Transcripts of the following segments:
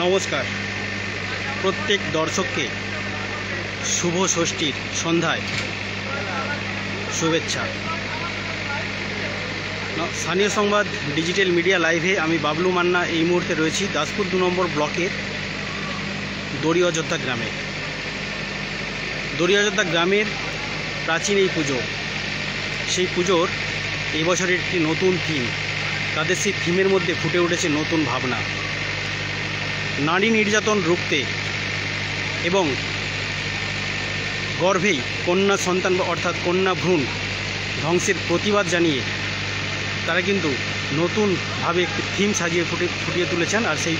নমস্কার প্রত্যেক দর্শককে শুভ ষষ্ঠীর সন্ধ্যায় শুভেচ্ছা। স্থানীয় সংবাদ ডিজিটাল মিডিয়া লাইভে আমি বাবলু মান্না এই মুহূর্তে রয়েছি দাসপুর 2 নম্বর ব্লকের দড়ি অযোধ্যা গ্রামে। দড়ি অযোধ্যা গ্রামের প্রাচীন এই পুজো, সেই পুজোর এই বছরের একটি নতুন থিম। তাদের সেই থিমের মধ্যে ফুটে উঠেছে নতুন ভাবনা। নারী নির্যাতন রুখতে এবং গর্ভেই কন্যা সন্তান অর্থাৎ কন্যা ভ্রূণ ধ্বংসের প্রতিবাদ জানিয়ে তারা কিন্তু নতুনভাবে একটি থিম সাজিয়ে ফুটিয়ে তুলেছেন। আর সেই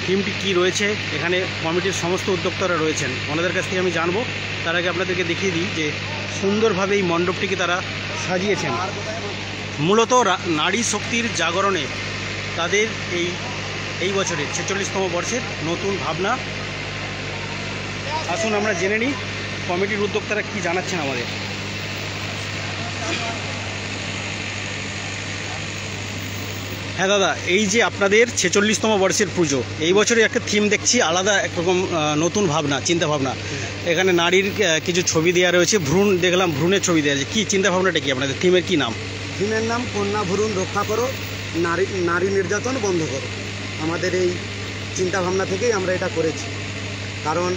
থিমটি কি রয়েছে, এখানে কমিটির সমস্ত উদ্যোক্তারা রয়েছেন, ওনাদের কাছ থেকে আমি জানবো। তার আগে আপনাদেরকে দেখিয়ে দিই যে সুন্দরভাবে এই মণ্ডপটিকে তারা সাজিয়েছেন। মূলত নারী শক্তির জাগরণে তাদের এই বছরের 46তম বর্ষের নতুন ভাবনা। আসুন আমরা জেনে নিই কমিটির উদ্যোক্তারা কি জানাচ্ছেন আমাদের। হ্যাঁ দাদা, এই যে আপনাদের 46তম বর্ষের পুজো, এই বছরে একটা থিম দেখছি, আলাদা একরকম নতুন ভাবনা, চিন্তা ভাবনা। এখানে নারীর কিছু ছবি দেওয়া রয়েছে, ভ্রূণ দেখলাম, ভ্রূণের ছবি দেওয়া আছে। কী চিন্তা ভাবনাটা কি আপনাদের? থিমের কি নাম? থিমের নাম কন্যা ভ্রূণ রক্ষা করো, নারী নির্যাতন বন্ধ করো। আমাদের এই চিন্তা ভাবনা থেকেই আমরা এটা করেছি। কারণ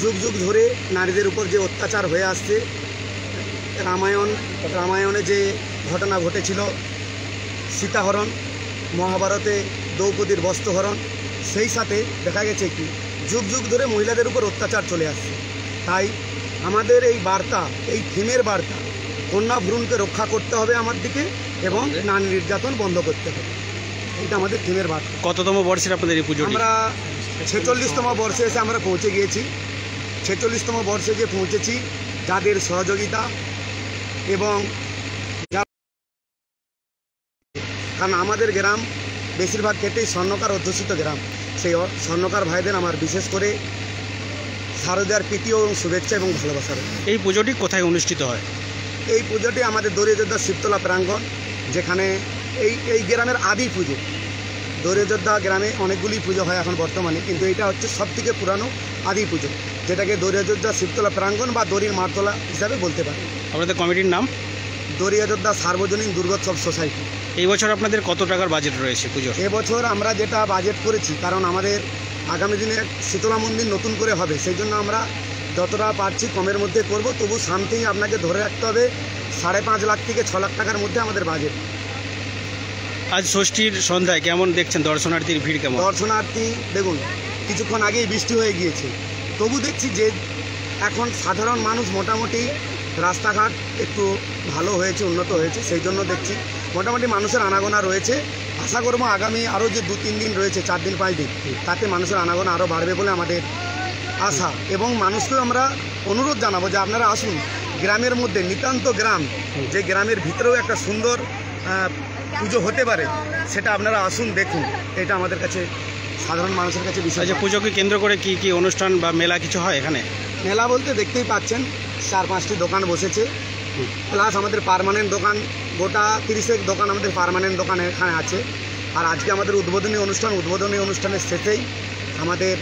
যুগ যুগ ধরে নারীদের উপর যে অত্যাচার হয়ে আসছে, রামায়ণে যে ঘটনা ঘটেছিল, সীতাহরণ, মহাভারতে দ্রৌপদীর বস্ত্রহরণ, সেই সাথে দেখা গেছে কি যুগ যুগ ধরে মহিলাদের উপর অত্যাচার চলে আসছে। তাই আমাদের এই বার্তা, এই থিমের বার্তা, কন্যা ভ্রূণকে রক্ষা করতে হবে আমার দিকে এবং নারী নির্যাতন বন্ধ করতে হবে, এটা আমাদের থিমের বার্তা। কততম বর্ষের আপনাদের এই পুজো? আমরা 46তম বর্ষে এসে আমরা পৌঁছে গিয়েছি। 46তম বর্ষে যে পৌঁছেছি, যাদের সহযোগিতা এবং কারণ আমাদের গ্রাম বেশিরভাগ ক্ষেত্রেই স্বর্ণকার অধ্যুষিত গ্রাম, সেই স্বর্ণকার ভাইদের আমার বিশেষ করে শারদীয়ার প্রীতি এবং শুভেচ্ছা এবং ভালোবাসা। এই পুজোটি কোথায় অনুষ্ঠিত হয়? এই পুজোটি আমাদের দড়ি অযোধ্যা শিবতলা প্রাঙ্গণ, যেখানে এই গ্রামের আদি পুজো। দড়ি অযোধ্যা গ্রামে অনেকগুলি পুজো হয় এখন বর্তমানে, কিন্তু এটা হচ্ছে সবথেকে পুরানো আদি পুজো, যেটাকে দড়ি অযোধ্যা শিবতলা প্রাঙ্গণ বা দড়ির মারতলা হিসাবে বলতে পারে। আপনাদের কমিটির নাম? দড়ি অযোধ্যা সার্বজনীন দুর্গোৎসব সোসাইটি। এই বছর আপনাদের কত টাকার বাজেট রয়েছে পুজো? এবছর আমরা যেটা বাজেট করেছি, কারণ আমাদের আগামী দিনে শীতলা মন্দির নতুন করে হবে, সেই জন্য আমরা যতটা পারছি কমের মধ্যে করব। তবু সামথিং আপনাকে ধরে রাখতে হবে 5.5 লাখ থেকে 6 লাখ টাকার মধ্যে আমাদের বাজেট। আজ ষষ্ঠীর সন্ধ্যায় কেমন দেখছেন দর্শনার্থীর ভিড়? কেমন দর্শনার্থী দেখুন, কিছুক্ষণ আগেই বৃষ্টি হয়ে গিয়েছে, তবু দেখছি যে এখন সাধারণ মানুষ মোটামুটি, রাস্তাঘাট একটু ভালো হয়েছে, উন্নত হয়েছে, সেই জন্য দেখছি মোটামুটি মানুষের আনাগোনা রয়েছে। আশা করবো আগামী আরও যে 2-3 দিন রয়েছে, 4 দিন 5 দিন, তাতে মানুষের আনাগোনা আরও বাড়বে বলে আমাদের আশা। এবং মানুষকেও আমরা অনুরোধ জানাবো যে আপনারা আসুন গ্রামের মধ্যে, নিতান্ত গ্রাম, যে গ্রামের ভিতরেও একটা সুন্দর পুজো হতে পারে, সেটা আপনারা আসুন দেখুন। এটা আমাদের কাছে সাধারণ মানুষের কাছে বিষয়। যে পুজোকে কেন্দ্র করে কি কি অনুষ্ঠান বা মেলা কিছু হয় এখানে? মেলা বলতে দেখতেই পাচ্ছেন 4-5টি দোকান বসেছে, প্লাস আমাদের পার্মানেন্ট দোকান, গোটা 30 দোকান আমাদের পার্মানেন্ট দোকান এখানে আছে। আর আজকে আমাদের উদ্বোধনী অনুষ্ঠানের শেষেই আমাদের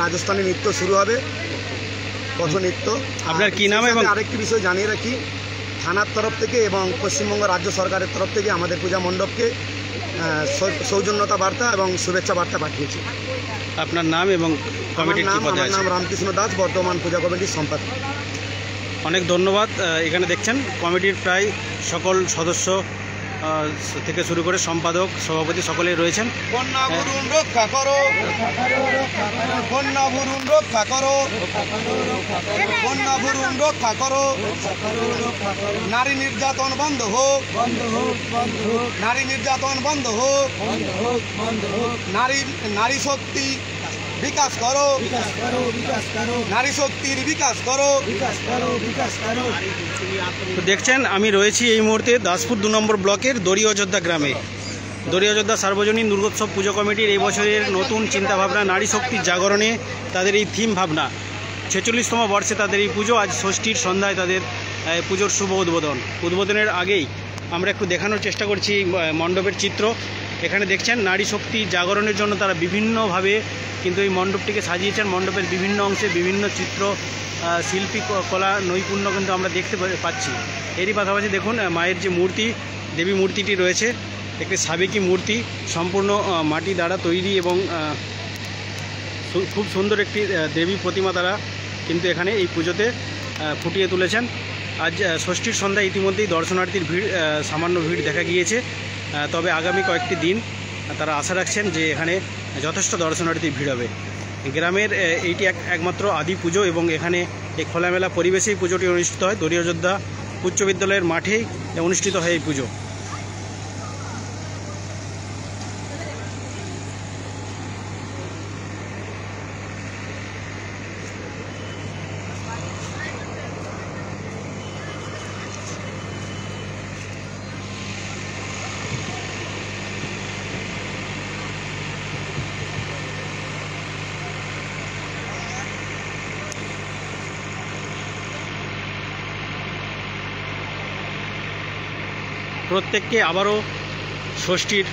রাজস্থানী নৃত্য শুরু হবে, পথনৃত্য। আপনার কি নাম? এবং আরেকটি বিষয় জানিয়ে রাখি, থানার তরফ থেকে এবং পশ্চিমবঙ্গ রাজ্য সরকারের তরফ থেকে আমাদের পূজা মণ্ডপকে সৌজন্যতা বার্তা এবং শুভেচ্ছা বার্তা পাঠিয়েছে। আপনার নাম এবং কমিটির কি পদে আছে? আমার নাম রামকৃষ্ণ দাস, বর্তমান পূজা কমিটির সম্পাদক। অনেক ধন্যবাদ। এখানে দেখছেন কমিটির প্রায় সকল সদস্য থেকে শুরু করে সম্পাদক, সভাপতি সকলেই রয়েছেন। কন্যা ভ্রূণ রক্ষা করো, কন্যা ভ্রূণ রক্ষা করো, কন্যা ভ্রূণ রক্ষা করো, নারী নির্যাতন বন্ধ হোক, নারী নির্যাতন বন্ধ হোক, নারী শক্তি বিকাশ করো, নারী শক্তির বিকাশ করো। তো দেখছেন আমি রয়েছি এই মুহূর্তে দাসপুর 2 নম্বর ব্লকের দড়ি অযোধ্যা গ্রামে। দড়ি অযোধ্যা সার্বজনীন দুর্গোৎসব পুজো কমিটির এই বছরের নতুন চিন্তাভাবনা, নারী শক্তির জাগরণে তাদের এই থিম ভাবনা। 46তম বর্ষে তাদের এই পুজো। আজ ষষ্ঠীর সন্ধ্যায় তাদের পুজোর শুভ উদ্বোধনের আগেই আমরা একটু দেখানোর চেষ্টা করছি মণ্ডপের চিত্র। এখানে দেখছেন নারী শক্তি জাগরণের জন্য তারা বিভিন্নভাবে কিন্তু এই মণ্ডপটিকে সাজিয়েছেন। মণ্ডপের বিভিন্ন অংশে বিভিন্ন চিত্র শিল্পী কলা নৈপুণ্য কিন্তু আমরা দেখতে পাচ্ছি। এরই পাশাপাশি দেখুন মায়ের যে মূর্তি, দেবী মূর্তিটি রয়েছে, একটি সাবেকি মূর্তি, সম্পূর্ণ মাটি দ্বারা তৈরি এবং খুব সুন্দর একটি দেবী প্রতিমা তারা কিন্তু এখানে এই পুজোতে ফুটিয়ে তুলেছেন। আজ ষষ্ঠীর সন্ধ্যায় ইতিমধ্যেই দর্শনার্থীর ভিড়, সামান্য ভিড় দেখা গিয়েছে। তবে আগামী কয়েকটি দিন তারা আশা রাখছেন যে এখানে যথেষ্ট দর্শনার্থীর ভিড় হবে। গ্রামের এইটি একমাত্র আদি পুজো এবং এখানে এই খোলামেলা পরিবেশেই পুজোটি অনুষ্ঠিত হয়। দরিয়াযোদ্ধা উচ্চ বিদ্যালয়ের মাঠেই অনুষ্ঠিত হয় এই পুজো। প্রত্যেককে আবারও ষষ্ঠীর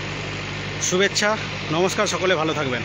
শুভেচ্ছা, নমস্কার, সকলে ভালো থাকবেন।